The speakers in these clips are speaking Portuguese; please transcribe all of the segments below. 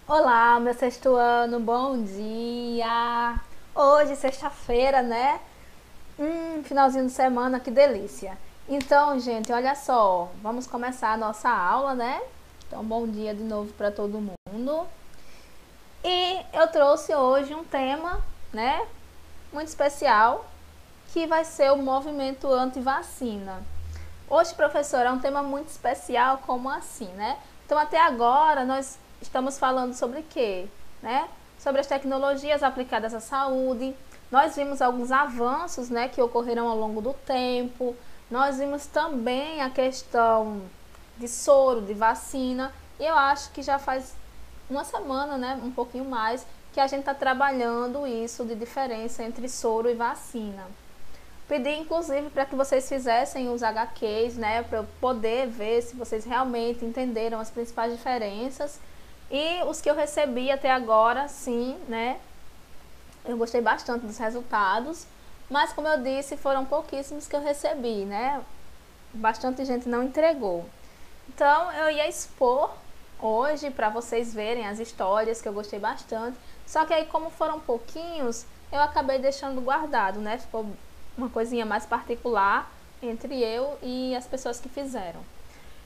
Olá, meu sexto ano, bom dia! Hoje, sexta-feira, né? Finalzinho de semana, que delícia! Então, gente, olha só, vamos começar a nossa aula, né? Então, bom dia de novo para todo mundo. E eu trouxe hoje um tema, né? Muito especial, que vai ser o movimento anti-vacina. Hoje, professor, é um tema muito especial, como assim, né? Então, até agora, nós estamos falando sobre o quê? Né? Sobre as tecnologias aplicadas à saúde. Nós vimos alguns avanços, né, que ocorreram ao longo do tempo. Nós vimos também a questão de soro, de vacina. E eu acho que já faz uma semana, né, um pouquinho mais, que a gente está trabalhando isso de diferença entre soro e vacina. Pedi inclusive para que vocês fizessem os HQs, né, para eu poder ver se vocês realmente entenderam as principais diferenças. E os que eu recebi até agora, sim, né, eu gostei bastante dos resultados, mas como eu disse, foram pouquíssimos que eu recebi, né, bastante gente não entregou. Então eu ia expor hoje para vocês verem as histórias que eu gostei bastante, só que aí como foram pouquinhos, eu acabei deixando guardado, né, ficou uma coisinha mais particular entre eu e as pessoas que fizeram.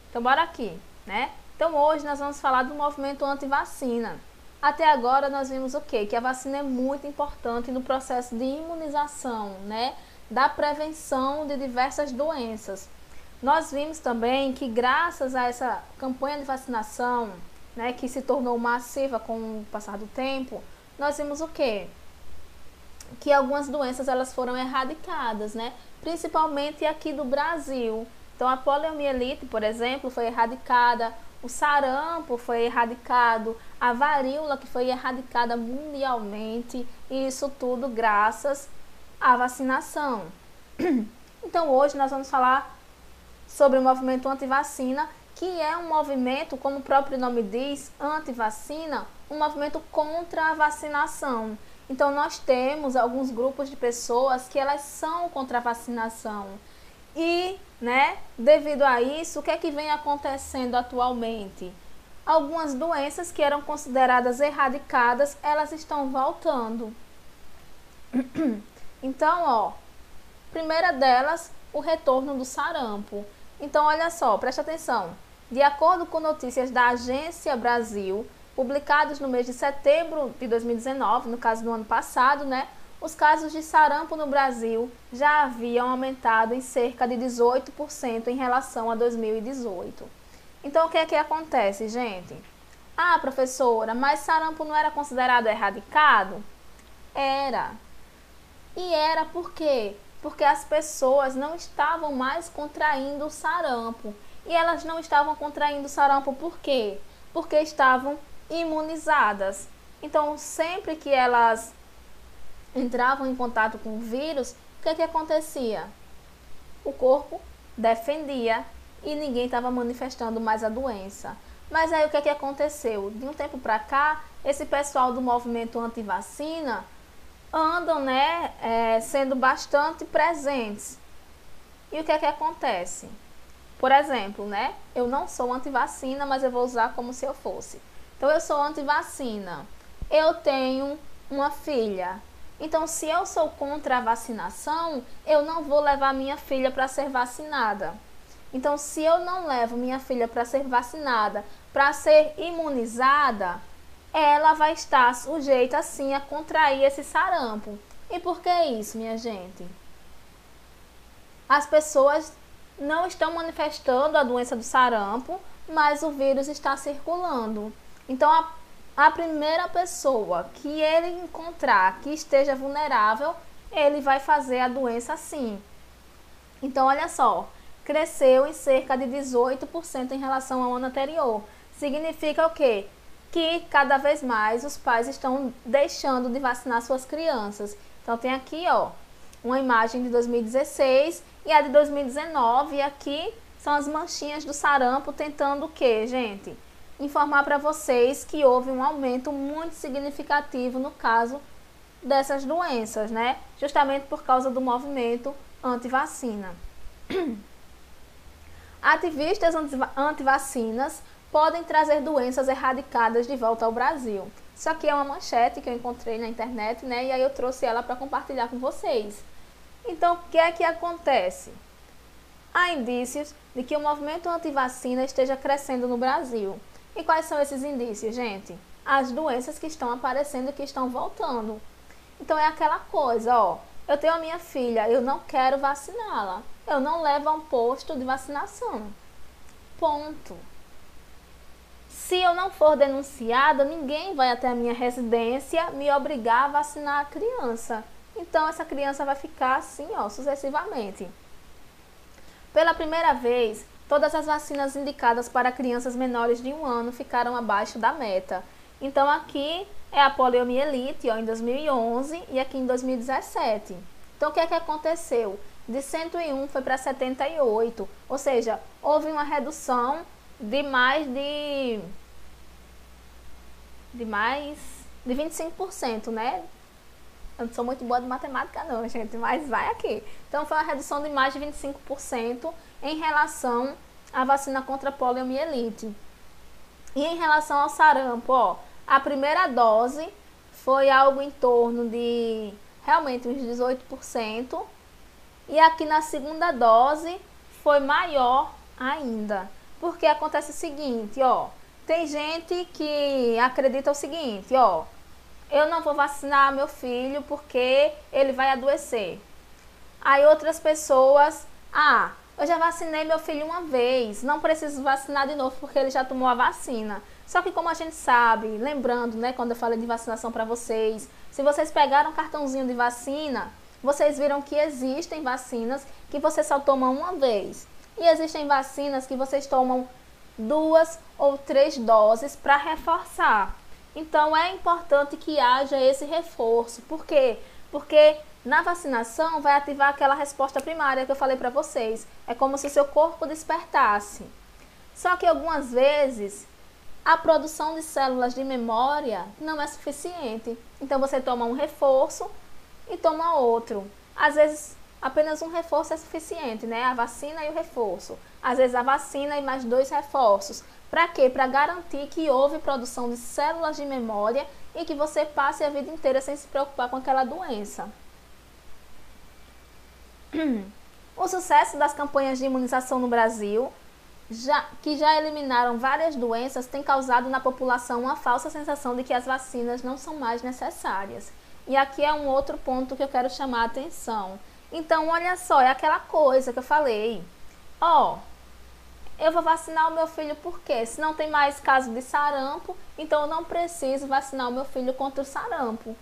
Então bora aqui, né? Então hoje nós vamos falar do movimento anti-vacina. Até agora nós vimos o quê? Que a vacina é muito importante no processo de imunização, né? Da prevenção de diversas doenças. Nós vimos também que graças a essa campanha de vacinação, né, que se tornou massiva com o passar do tempo, nós vimos o quê? Que algumas doenças elas foram erradicadas, né? Principalmente aqui do Brasil. Então a poliomielite, por exemplo, foi erradicada, o sarampo foi erradicado, a varíola que foi erradicada mundialmente, e isso tudo graças à vacinação. Então hoje nós vamos falar sobre o movimento anti-vacina, que é um movimento, como o próprio nome diz, anti-vacina, um movimento contra a vacinação. Então nós temos alguns grupos de pessoas que elas são contra a vacinação. E, né, devido a isso, o que é que vem acontecendo atualmente? Algumas doenças que eram consideradas erradicadas, elas estão voltando. Então, ó, primeira delas, o retorno do sarampo. Então, olha só, preste atenção. De acordo com notícias da Agência Brasil, publicadas no mês de setembro de 2019, no caso do ano passado, né, os casos de sarampo no Brasil já haviam aumentado em cerca de 18% em relação a 2018. Então, o que é que acontece, gente? Ah, professora, mas sarampo não era considerado erradicado? Era. E era por quê? Porque as pessoas não estavam mais contraindo o sarampo. E elas não estavam contraindo o sarampo por quê? Porque estavam imunizadas. Então, sempre que elas entravam em contato com o vírus, o que acontecia? O corpo defendia e ninguém estava manifestando mais a doença. Mas aí o que aconteceu? De um tempo para cá, esse pessoal do movimento anti-vacina andam, né, sendo bastante presentes. E o que acontece? Por exemplo, né, eu não sou anti-vacina, mas eu vou usar como se eu fosse. Então, eu sou anti-vacina. Eu tenho uma filha. Então, se eu sou contra a vacinação, eu não vou levar minha filha para ser vacinada. Então, se eu não levo minha filha para ser vacinada, para ser imunizada, ela vai estar sujeita, sim, a contrair esse sarampo. E por que isso, minha gente? As pessoas não estão manifestando a doença do sarampo, mas o vírus está circulando. Então, a primeira pessoa que ele encontrar que esteja vulnerável, ele vai fazer a doença sim. Então, olha só, cresceu em cerca de 18% em relação ao ano anterior. Significa o quê? Que cada vez mais os pais estão deixando de vacinar suas crianças. Então tem aqui, ó, uma imagem de 2016 e a de 2019, e aqui são as manchinhas do sarampo tentando o quê, gente? Informar para vocês que houve um aumento muito significativo no caso dessas doenças, né? Justamente por causa do movimento anti-vacina. Ativistas anti-vacinas podem trazer doenças erradicadas de volta ao Brasil. Isso aqui é uma manchete que eu encontrei na internet, né? E aí eu trouxe ela para compartilhar com vocês. Então, o que é que acontece? Há indícios de que o movimento anti-vacina esteja crescendo no Brasil. E quais são esses indícios, gente? As doenças que estão aparecendo e que estão voltando. Então é aquela coisa, ó, eu tenho a minha filha, eu não quero vaciná-la. Eu não levo a um posto de vacinação. Ponto. Se eu não for denunciada, ninguém vai até a minha residência me obrigar a vacinar a criança. Então essa criança vai ficar assim, ó, sucessivamente. Pela primeira vez, todas as vacinas indicadas para crianças menores de 1 ano ficaram abaixo da meta. Então aqui é a poliomielite, ó, em 2011 e aqui em 2017. Então o que é que aconteceu? De 101 foi para 78, ou seja, houve uma redução de mais de 25%, né? Eu não sou muito boa de matemática não, gente, mas vai aqui. Então foi uma redução de mais de 25% em relação à vacina contra a poliomielite. E em relação ao sarampo, ó, a primeira dose foi algo em torno de realmente uns 18%. E aqui na segunda dose foi maior ainda. Porque acontece o seguinte, ó, tem gente que acredita o seguinte, ó, eu não vou vacinar meu filho porque ele vai adoecer. Aí outras pessoas, eu já vacinei meu filho uma vez, não preciso vacinar de novo porque ele já tomou a vacina. Só que como a gente sabe, lembrando, né, quando eu falei de vacinação para vocês, se vocês pegaram um cartãozinho de vacina, vocês viram que existem vacinas que você só toma uma vez. E existem vacinas que vocês tomam 2 ou 3 doses para reforçar. Então é importante que haja esse reforço. Por quê? Porque na vacinação vai ativar aquela resposta primária que eu falei para vocês. É como se o seu corpo despertasse. Só que algumas vezes a produção de células de memória não é suficiente. Então você toma um reforço e toma outro. Às vezes apenas um reforço é suficiente, né? A vacina e o reforço. Às vezes a vacina e mais 2 reforços. Para quê? Para garantir que houve produção de células de memória e que você passe a vida inteira sem se preocupar com aquela doença. O sucesso das campanhas de imunização no Brasil, que já eliminaram várias doenças, tem causado na população uma falsa sensação de que as vacinas não são mais necessárias. E aqui é um outro ponto que eu quero chamar a atenção. Então, olha só, é aquela coisa que eu falei. Eu vou vacinar o meu filho por quê? Se não tem mais caso de sarampo, então eu não preciso vacinar o meu filho contra o sarampo.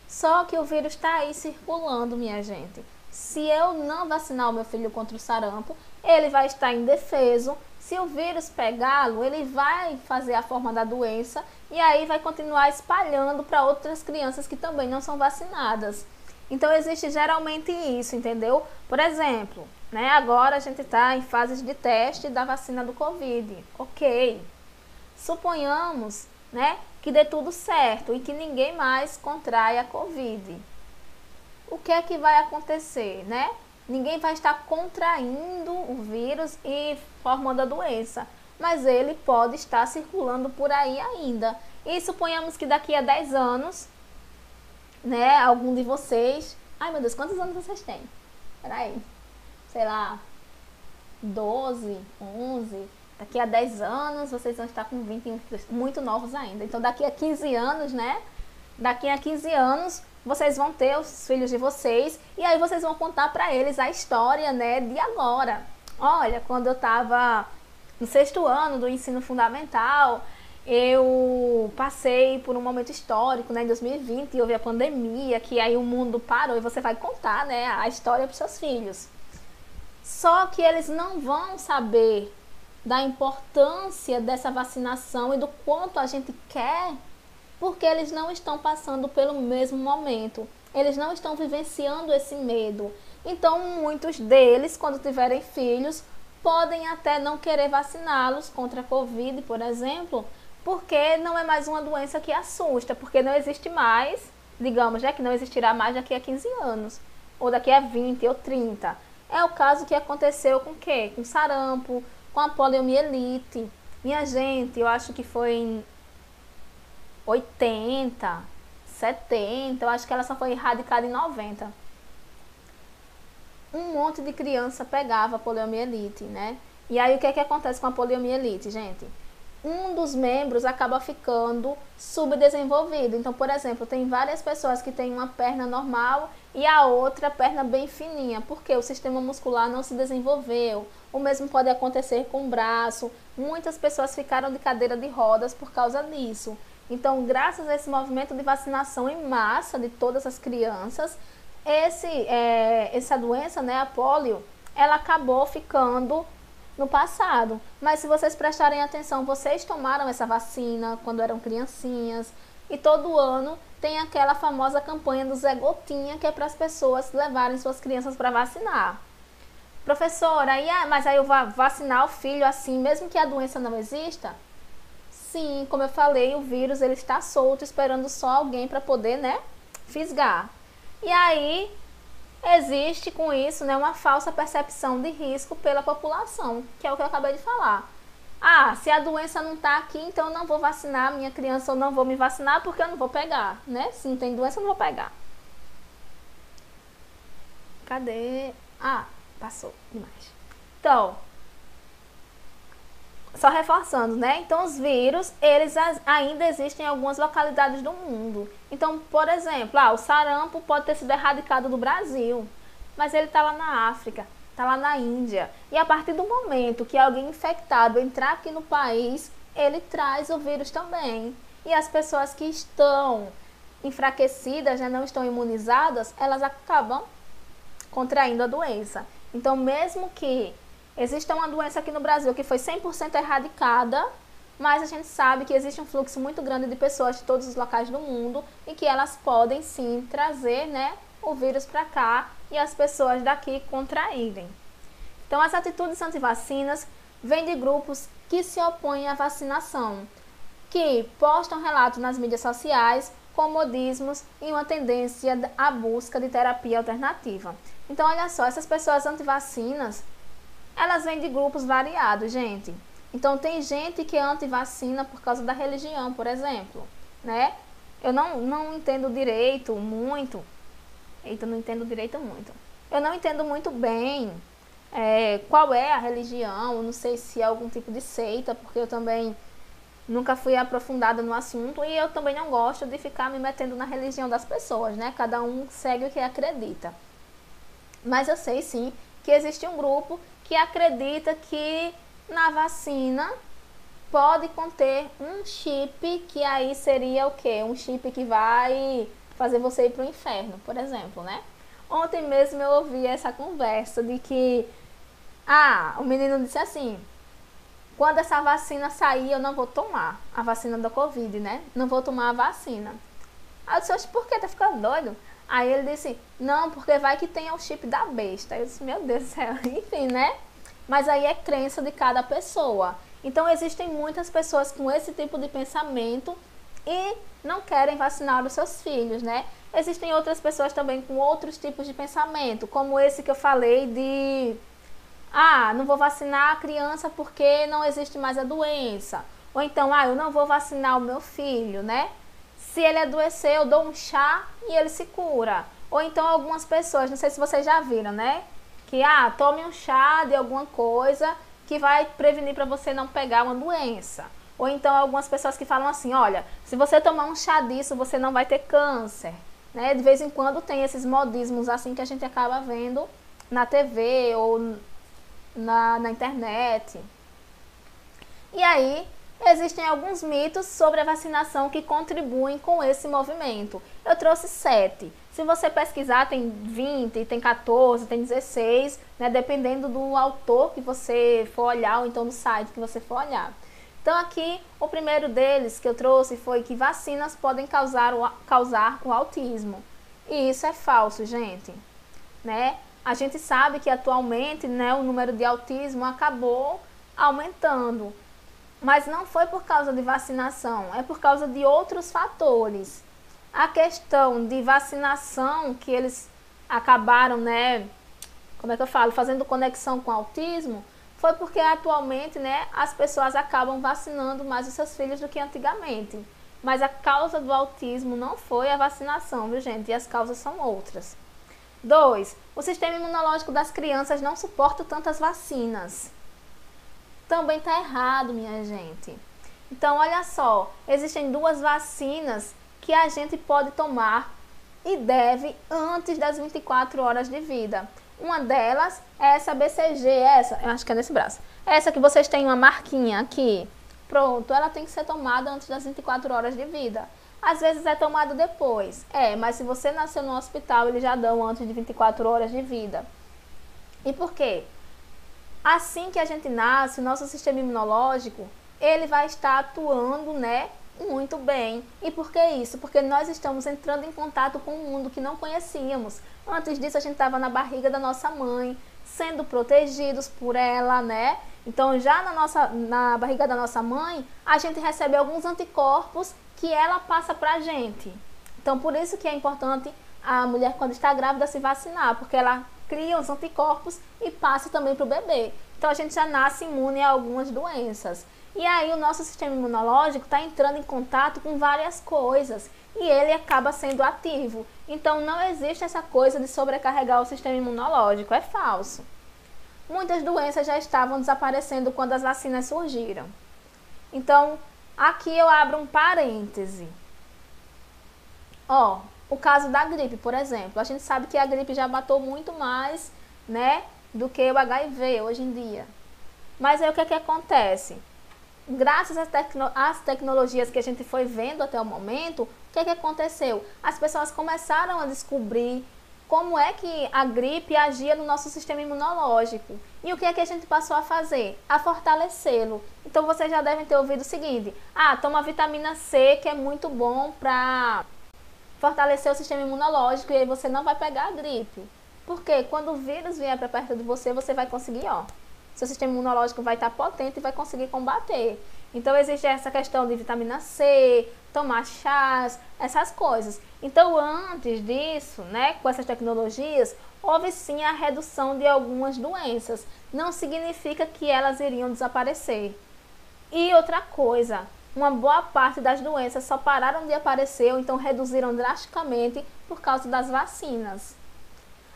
Só que o vírus está aí circulando, minha gente. Se eu não vacinar o meu filho contra o sarampo, ele vai estar indefeso. Se o vírus pegá-lo, ele vai fazer a forma da doença e aí vai continuar espalhando para outras crianças que também não são vacinadas. Então existe geralmente isso, entendeu? Por exemplo, né, agora a gente está em fases de teste da vacina do Covid. Ok. Suponhamos, né, que dê tudo certo e que ninguém mais contraia a Covid. O que é que vai acontecer, né? Ninguém vai estar contraindo o vírus e formando a doença, mas ele pode estar circulando por aí ainda. E suponhamos que daqui a 10 anos, né, algum de vocês... Ai, meu Deus, quantos anos vocês têm? Peraí. Sei lá, 12, 11... Daqui a 10 anos, vocês vão estar com 20, muito novos ainda. Então, daqui a 15 anos, né? Daqui a 15 anos, vocês vão ter os filhos de vocês e aí vocês vão contar para eles a história, né, de agora. Olha, quando eu estava no 6º ano do ensino fundamental, eu passei por um momento histórico, né, em 2020, houve a pandemia, que aí o mundo parou e você vai contar, né, a história para os seus filhos. Só que eles não vão saber da importância dessa vacinação e do quanto a gente quer, porque eles não estão passando pelo mesmo momento, eles não estão vivenciando esse medo. Então, muitos deles, quando tiverem filhos, podem até não querer vaciná-los contra a Covid, por exemplo, porque não é mais uma doença que assusta, porque não existe mais, digamos, que não existirá mais daqui a 15 anos, ou daqui a 20 ou 30. É o caso que aconteceu com o quê? Com sarampo, com a poliomielite. Minha gente, eu acho que foi em 80, 70, eu acho que ela só foi erradicada em 90. Um monte de criança pegava poliomielite, né? E aí o que é que acontece com a poliomielite, gente? Um dos membros acaba ficando subdesenvolvido. Então, por exemplo, tem várias pessoas que têm uma perna normal e a outra perna bem fininha, porque o sistema muscular não se desenvolveu. O mesmo pode acontecer com o braço. Muitas pessoas ficaram de cadeira de rodas por causa disso. Então, graças a esse movimento de vacinação em massa de todas as crianças, essa doença, né, a polio, ela acabou ficando no passado. Mas se vocês prestarem atenção, vocês tomaram essa vacina quando eram criancinhas e todo ano tem aquela famosa campanha do Zé Gotinha, que é para as pessoas levarem suas crianças para vacinar. Professora, mas aí eu vou vacinar o filho assim, mesmo que a doença não exista? Sim, como eu falei, o vírus ele está solto, esperando só alguém para poder, né, fisgar. E aí existe com isso, né, uma falsa percepção de risco pela população, que é o que eu acabei de falar. Ah, se a doença não está aqui, então eu não vou vacinar a minha criança, ou não vou me vacinar porque eu não vou pegar, né? Se não tem doença, eu não vou pegar. Cadê? Ah, passou demais. Então, só reforçando, né? Então, os vírus, eles ainda existem em algumas localidades do mundo. Então, por exemplo, o sarampo pode ter sido erradicado do Brasil, mas ele está lá na África, está lá na Índia. E a partir do momento que alguém infectado entrar aqui no país, ele traz o vírus também. E as pessoas que estão enfraquecidas, né, não estão imunizadas, elas acabam contraindo a doença. Então, mesmo que existe uma doença aqui no Brasil que foi 100% erradicada, mas a gente sabe que existe um fluxo muito grande de pessoas de todos os locais do mundo e que elas podem sim trazer, né, o vírus para cá e as pessoas daqui contraírem. Então, as atitudes antivacinas vêm de grupos que se opõem à vacinação, que postam relatos nas mídias sociais com modismos e uma tendência à busca de terapia alternativa. Então, olha só, essas pessoas antivacinas, elas vêm de grupos variados, gente. Então, tem gente que é anti-vacina por causa da religião, por exemplo, né? Eu não entendo direito muito. Eita, não entendo direito muito. Eu não entendo muito bem qual é a religião. Não sei se é algum tipo de seita, porque eu também nunca fui aprofundada no assunto. E eu também não gosto de ficar me metendo na religião das pessoas, né? Cada um segue o que acredita. Mas eu sei, sim, que existe um grupo que acredita que na vacina pode conter um chip, que aí seria o quê? Um chip que vai fazer você ir para o inferno, por exemplo, né? Ontem mesmo eu ouvi essa conversa de que, o menino disse assim, quando essa vacina sair eu não vou tomar, a vacina da Covid, né? Não vou tomar a vacina. Aí eu disse, por que? Tá ficando doido? Aí ele disse, não, porque vai que tenha o chip da besta. Aí eu disse, meu Deus do céu, enfim, né? Mas aí é crença de cada pessoa. Então, existem muitas pessoas com esse tipo de pensamento e não querem vacinar os seus filhos, né? Existem outras pessoas também com outros tipos de pensamento, como esse que eu falei de, não vou vacinar a criança porque não existe mais a doença. Ou então, eu não vou vacinar o meu filho, né? Se ele adoecer, eu dou um chá e ele se cura. Ou então algumas pessoas, não sei se vocês já viram, né? Que, tome um chá de alguma coisa que vai prevenir para você não pegar uma doença. Ou então algumas pessoas que falam assim, olha, se você tomar um chá disso, você não vai ter câncer. Né? De vez em quando tem esses modismos assim que a gente acaba vendo na TV ou na internet. E aí, existem alguns mitos sobre a vacinação que contribuem com esse movimento. Eu trouxe 7. Se você pesquisar, tem 20, tem 14, tem 16, né, dependendo do autor que você for olhar ou então do site que você for olhar. Então aqui, o primeiro deles que eu trouxe foi que vacinas podem causar o autismo. E isso é falso, gente. Né? A gente sabe que atualmente, né, o número de autismo acabou aumentando. Mas não foi por causa de vacinação, é por causa de outros fatores. A questão de vacinação, que eles acabaram, né, como é que eu falo, fazendo conexão com o autismo, Foi porque atualmente, né, as pessoas acabam vacinando mais os seus filhos do que antigamente. Mas a causa do autismo não foi a vacinação, viu, gente? E as causas são outras. 2. O sistema imunológico das crianças não suporta tantas vacinas. Também está errado, minha gente. Então, olha só, existem 2 vacinas que a gente pode tomar e deve antes das 24 horas de vida. Uma delas é essa BCG, eu acho que é nesse braço. Essa que vocês têm uma marquinha aqui. Pronto, ela tem que ser tomada antes das 24 horas de vida. Às vezes é tomado depois. Mas se você nasceu no hospital, eles já dão antes de 24 horas de vida. E por quê? Assim que a gente nasce, o nosso sistema imunológico, ele vai estar atuando, né, muito bem. E por que isso? Porque nós estamos entrando em contato com um mundo que não conhecíamos. Antes disso, a gente estava na barriga da nossa mãe, sendo protegidos por ela, né? Então, já na barriga da nossa mãe, a gente recebe alguns anticorpos que ela passa pra gente. Então, por isso que é importante a mulher, quando está grávida, se vacinar, porque ela cria os anticorpos e passa também para o bebê. Então, a gente já nasce imune a algumas doenças. E aí, o nosso sistema imunológico está entrando em contato com várias coisas e ele acaba sendo ativo. Então, não existe essa coisa de sobrecarregar o sistema imunológico, é falso. Muitas doenças já estavam desaparecendo quando as vacinas surgiram. Então, aqui eu abro um parêntese. O caso da gripe, por exemplo. A gente sabe que a gripe já matou muito mais, né, do que o HIV hoje em dia. Mas aí o que é que acontece? Graças às tecnologias que a gente foi vendo até o momento, o que é que aconteceu? As pessoas começaram a descobrir como é que a gripe agia no nosso sistema imunológico. E o que é que a gente passou a fazer? A fortalecê-lo. Então, vocês já devem ter ouvido o seguinte: toma vitamina C, que é muito bom para fortalecer o sistema imunológico, e aí você não vai pegar a gripe. Porque quando o vírus vier para perto de você, você vai conseguir, seu sistema imunológico vai estar potente e vai conseguir combater. Então, existe essa questão de vitamina C, tomar chás, essas coisas. Então, antes disso, né, com essas tecnologias, houve sim a redução de algumas doenças. Não significa que elas iriam desaparecer. E outra coisa, uma boa parte das doenças só pararam de aparecer ou então reduziram drasticamente por causa das vacinas.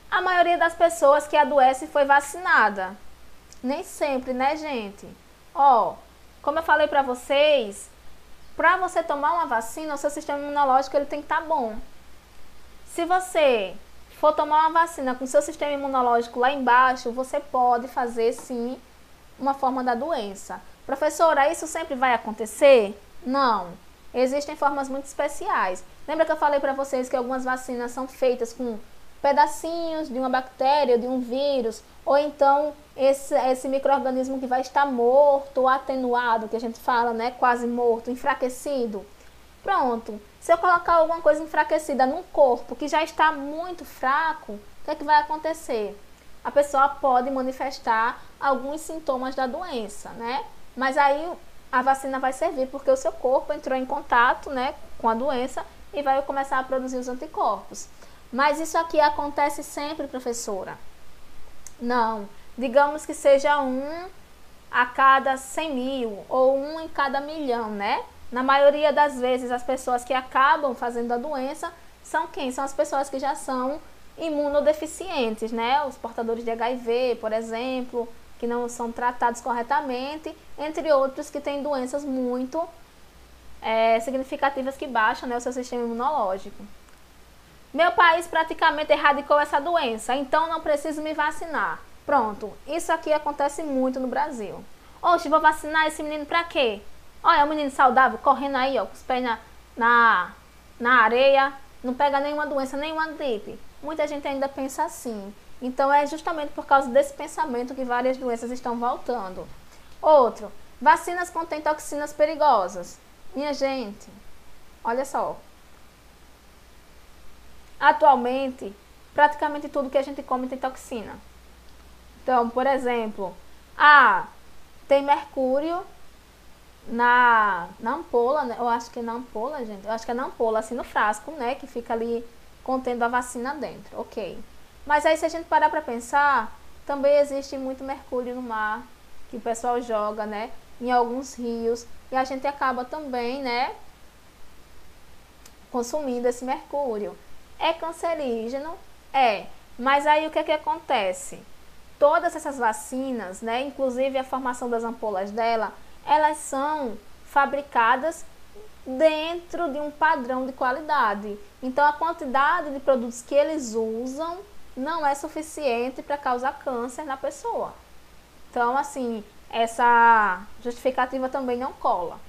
A maioria das pessoas que adoecem foi vacinada. Nem sempre, né, gente? Como eu falei pra vocês, para você tomar uma vacina, o seu sistema imunológico ele tem que estar bom. Se você for tomar uma vacina com o seu sistema imunológico lá embaixo, você pode fazer sim uma forma da doença. Professora, isso sempre vai acontecer? Não. Existem formas muito especiais. Lembra que eu falei para vocês que algumas vacinas são feitas com pedacinhos de uma bactéria, de um vírus, ou então esse micro-organismo que vai estar morto ou atenuado, que a gente fala, né, quase morto, enfraquecido. Pronto, se eu colocar alguma coisa enfraquecida num corpo que já está muito fraco, o que é que vai acontecer? A pessoa pode manifestar alguns sintomas da doença, né? Mas aí a vacina vai servir porque o seu corpo entrou em contato, né, com a doença e vai começar a produzir os anticorpos. Mas isso aqui acontece sempre, professora? Não. Digamos que seja 1 a cada 100 mil ou 1 em cada milhão, né? Na maioria das vezes, as pessoas que acabam fazendo a doença são quem? São as pessoas que já são imunodeficientes, né? Os portadores de HIV, por exemplo, que não são tratados corretamente, entre outros que têm doenças muito significativas que baixam, né, o seu sistema imunológico. Meu país praticamente erradicou essa doença, então não preciso me vacinar. Pronto, isso aqui acontece muito no Brasil. Oxe, vou vacinar esse menino pra quê? Olha, é um menino saudável, correndo aí, com os pés na areia, não pega nenhuma doença, nenhuma gripe. Muita gente ainda pensa assim. Então, é justamente por causa desse pensamento que várias doenças estão voltando. Outro, vacinas contêm toxinas perigosas. Minha gente, olha só. Atualmente, praticamente tudo que a gente come tem toxina. Então, por exemplo, tem mercúrio na ampola, né? Eu acho que é na ampola, gente. Eu acho que é na ampola, assim, no frasco, né? Que fica ali contendo a vacina dentro. Ok. Mas aí, se a gente parar para pensar, também existe muito mercúrio no mar. que o pessoal joga, né, em alguns rios, e a gente acaba também, né, consumindo esse mercúrio. É cancerígeno? É. Mas aí o que é que acontece? Todas essas vacinas, né, inclusive a formação das ampolas dela, elas são fabricadas dentro de um padrão de qualidade. Então a quantidade de produtos que eles usam não é suficiente para causar câncer na pessoa. Então, assim, essa justificativa também não cola.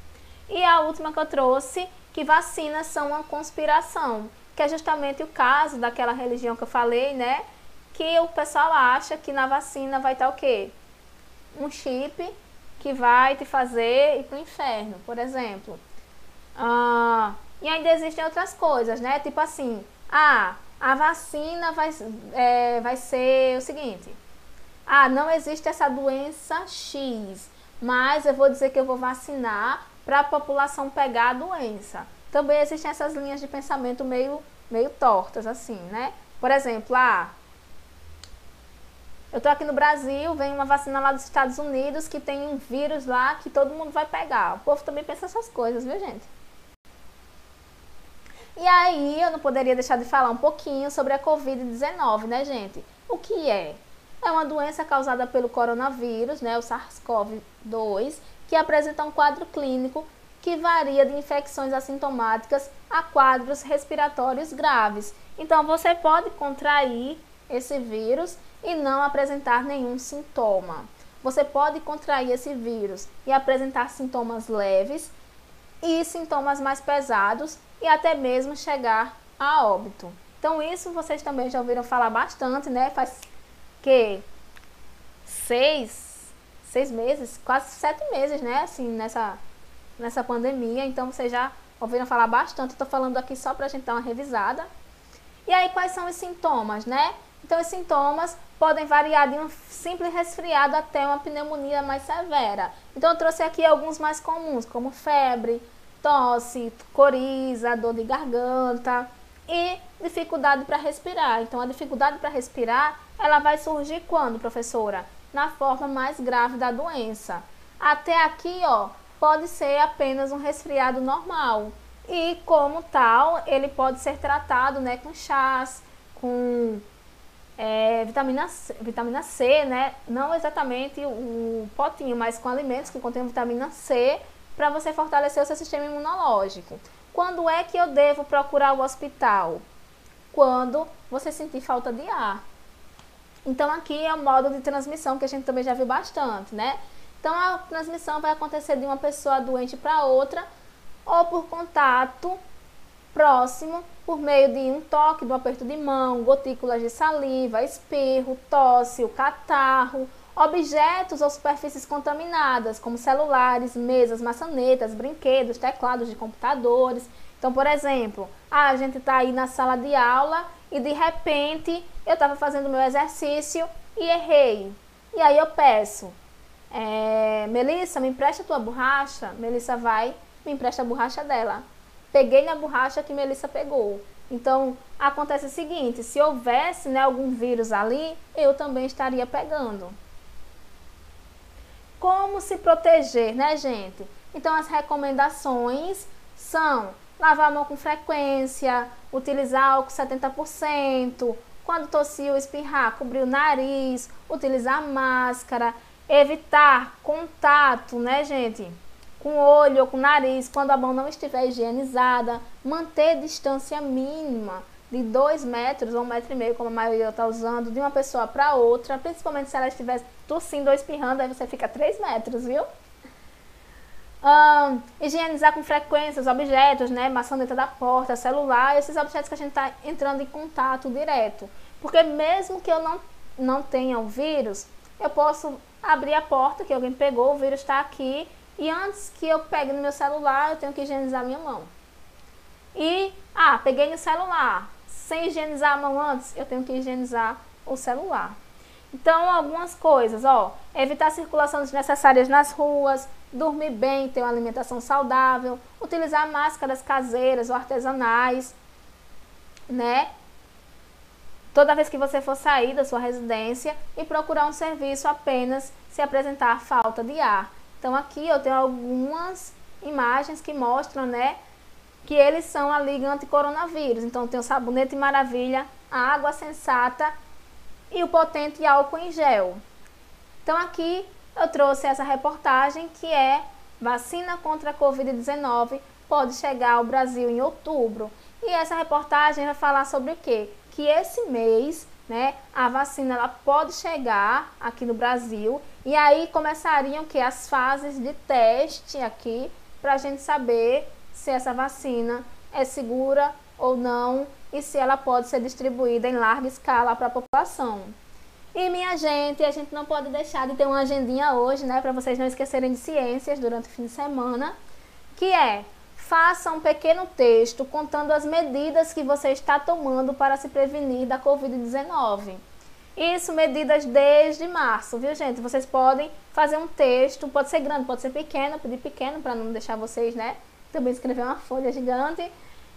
E a última que eu trouxe, que vacinas são uma conspiração, que é justamente o caso daquela religião que eu falei, né? Que o pessoal acha que na vacina vai estar o quê? Um chip que vai te fazer ir para o inferno, por exemplo. E ainda existem outras coisas, né? Tipo assim, a vacina vai ser o seguinte: não existe essa doença X, mas eu vou dizer que eu vou vacinar para a população pegar a doença. Também existem essas linhas de pensamento meio tortas, assim, né? Por exemplo, eu tô aqui no Brasil, vem uma vacina lá dos Estados Unidos que tem um vírus lá que todo mundo vai pegar. O povo também pensa essas coisas, viu, gente? E aí, eu não poderia deixar de falar um pouquinho sobre a Covid-19, né, gente? O que é? É uma doença causada pelo coronavírus, né, o SARS-CoV-2, que apresenta um quadro clínico que varia de infecções assintomáticas a quadros respiratórios graves. Então, você pode contrair esse vírus e não apresentar nenhum sintoma. Você pode contrair esse vírus e apresentar sintomas leves e sintomas mais pesados e até mesmo chegar a óbito. Então isso vocês também já ouviram falar bastante, né? Faz que 6 meses, quase 7 meses, né? Assim, nessa pandemia. Então vocês já ouviram falar bastante. Estou falando aqui só para a gente dar uma revisada. E aí quais são os sintomas, né? Então os sintomas podem variar de um simples resfriado até uma pneumonia mais severa. Então eu trouxe aqui alguns mais comuns, como febre, tosse, coriza, dor de garganta e dificuldade para respirar. Então a dificuldade para respirar, ela vai surgir quando, professora? Na forma mais grave da doença. Até aqui, pode ser apenas um resfriado normal. E como tal, ele pode ser tratado, né, com chás, com vitamina C, né? Não exatamente o potinho, mas com alimentos que contêm vitamina C, para você fortalecer o seu sistema imunológico. Quando é que eu devo procurar o hospital? Quando você sentir falta de ar. Então aqui é o modo de transmissão que a gente também já viu bastante, né? Então a transmissão vai acontecer de uma pessoa doente para outra, ou por contato próximo, por meio de um toque, do aperto de mão, gotículas de saliva, espirro, tosse, o catarro, objetos ou superfícies contaminadas, como celulares, mesas, maçanetas, brinquedos, teclados de computadores. Então, por exemplo, a gente está aí na sala de aula e de repente eu estava fazendo meu exercício e errei. E aí eu peço, Melissa, me empresta a tua borracha? Melissa vai, me empresta a borracha dela. Peguei na borracha que Melissa pegou. Então, acontece o seguinte, se houvesse, né, algum vírus ali, eu também estaria pegando. Como se proteger, né, gente? Então, as recomendações são lavar a mão com frequência, utilizar álcool 70%, quando tossir ou espirrar, cobrir o nariz, utilizar máscara, evitar contato, né, gente, com o olho ou com o nariz, quando a mão não estiver higienizada, manter distância mínima de 2 metros ou 1,5 metro, como a maioria está usando, de uma pessoa para outra, principalmente se ela estiver tossindo ou espirrando, aí você fica 3 metros, viu? Higienizar com frequência os objetos, né, maçaneta da porta, celular, esses objetos que a gente está entrando em contato direto. Porque mesmo que eu não tenha o vírus, eu posso abrir a porta que alguém pegou, o vírus está aqui, e antes que eu pegue no meu celular, eu tenho que higienizar minha mão. E, peguei no celular, sem higienizar a mão antes, eu tenho que higienizar o celular. Então, algumas coisas, evitar circulação desnecessárias nas ruas, dormir bem, ter uma alimentação saudável, utilizar máscaras caseiras ou artesanais, né? toda vez que você for sair da sua residência e procurar um serviço apenas se apresentar falta de ar. Então aqui eu tenho algumas imagens que mostram, né, que eles são a liga anti-coronavírus. Então tem o sabonete maravilha, a água sensata e o potente álcool em gel. Então aqui eu trouxe essa reportagem que é vacina contra a Covid-19 pode chegar ao Brasil em outubro. E essa reportagem vai falar sobre o quê? Que esse mês, né, a vacina ela pode chegar aqui no Brasil e aí começariam que as fases de teste aqui para a gente saber se essa vacina é segura ou não e se ela pode ser distribuída em larga escala para a população. E minha gente, a gente não pode deixar de ter uma agendinha hoje, né, para vocês não esquecerem de ciências durante o fim de semana, que é: faça um pequeno texto contando as medidas que você está tomando para se prevenir da Covid-19. Isso, medidas desde março, viu, gente? Vocês podem fazer um texto, pode ser grande, pode ser pequeno, pedir pequeno para não deixar vocês, né, também escrever uma folha gigante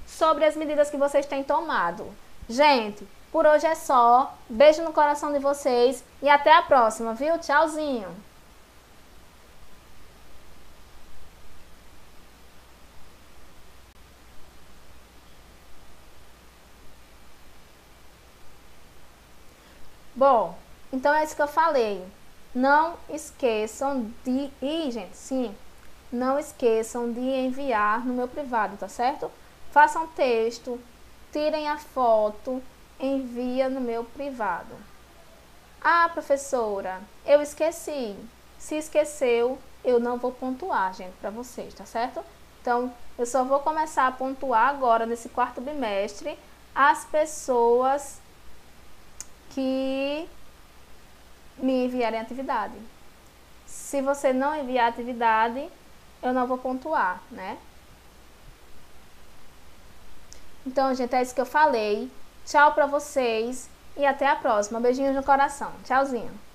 sobre as medidas que vocês têm tomado. Gente, por hoje é só. Beijo no coração de vocês e até a próxima, viu? Tchauzinho! Bom, então é isso que eu falei. Não esqueçam de... Ih, gente, sim. Não esqueçam de enviar no meu privado, tá certo? Façam texto, tirem a foto, envia no meu privado. Ah, professora, eu esqueci. Se esqueceu, eu não vou pontuar, gente, para vocês, tá certo? Então, eu só vou começar a pontuar agora, nesse quarto bimestre, as pessoas que me enviarem atividade. Se você não enviar atividade, eu não vou pontuar, né? Então, gente, é isso que eu falei. Tchau pra vocês e até a próxima. Beijinhos no coração. Tchauzinho.